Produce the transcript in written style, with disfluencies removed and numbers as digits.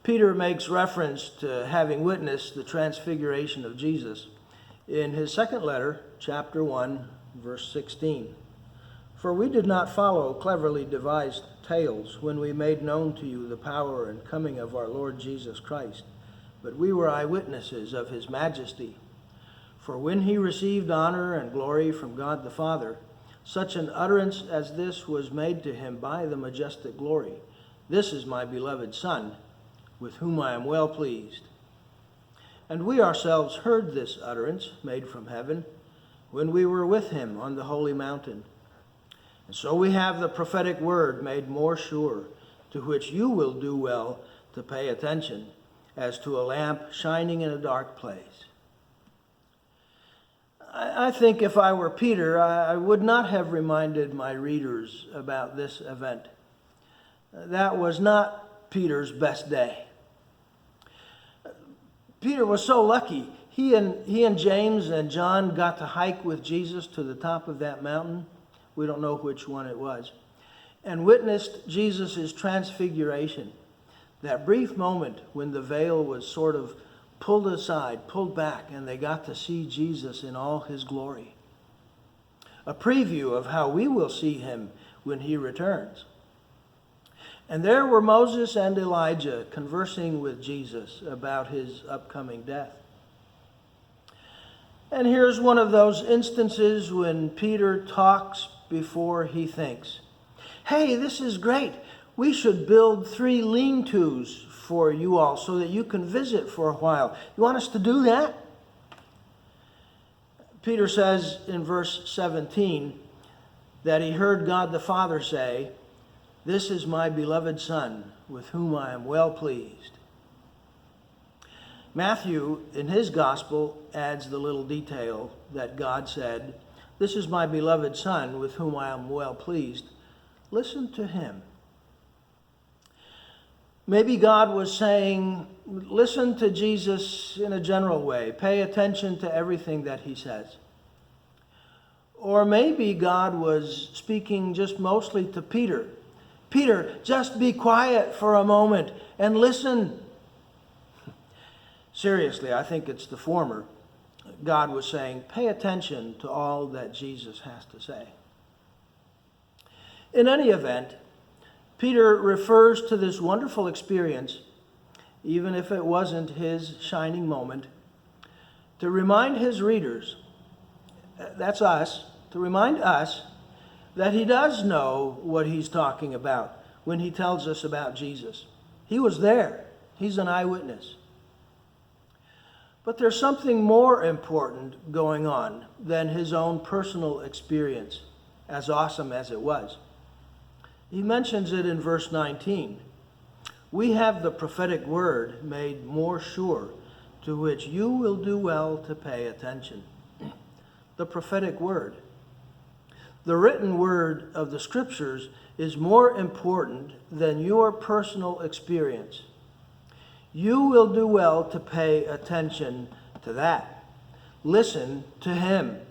Peter makes reference to having witnessed the transfiguration of Jesus in his second letter, chapter 1, verse 16. For we did not follow cleverly devised tales when we made known to you the power and coming of our Lord Jesus Christ, but we were eyewitnesses of his majesty. For when he received honor and glory from God the Father, such an utterance as this was made to him by the majestic glory, "This is my beloved Son, with whom I am well pleased." And we ourselves heard this utterance made from heaven when we were with him on the holy mountain. And so we have the prophetic word made more sure, to which you will do well to pay attention, as to a lamp shining in a dark place. I think if I were Peter, I would not have reminded my readers about this event. That was not Peter's best day. Peter was so lucky. He and James and John got to hike with Jesus to the top of that mountain. We don't know which one it was. And witnessed Jesus' transfiguration. That brief moment when the veil was sort of pulled aside, pulled back, and they got to see Jesus in all his glory. A preview of how we will see him when he returns. And there were Moses and Elijah conversing with Jesus about his upcoming death. And here's one of those instances when Peter talks before he thinks. Hey, this is great. We should build 3 lean-tos for you all so that you can visit for a while. You want us to do that? Peter says in verse 17 that he heard God the Father say, "This is my beloved Son, with whom I am well pleased." Matthew, in his gospel, adds the little detail that God said, "This is my beloved Son, with whom I am well pleased. Listen to him." Maybe God was saying, listen to Jesus in a general way. Pay attention to everything that he says. Or maybe God was speaking just mostly to Peter. Peter, just be quiet for a moment and listen. Seriously, I think it's the former. God was saying, pay attention to all that Jesus has to say. In any event, Peter refers to this wonderful experience, even if it wasn't his shining moment, to remind his readers, that's us, to remind us that he does know what he's talking about when he tells us about Jesus. He was there. He's an eyewitness. But there's something more important going on than his own personal experience, as awesome as it was. He mentions it in verse 19. We have the prophetic word made more sure, to which you will do well to pay attention. The prophetic word. The written word of the scriptures is more important than your personal experience. You will do well to pay attention to that. Listen to him.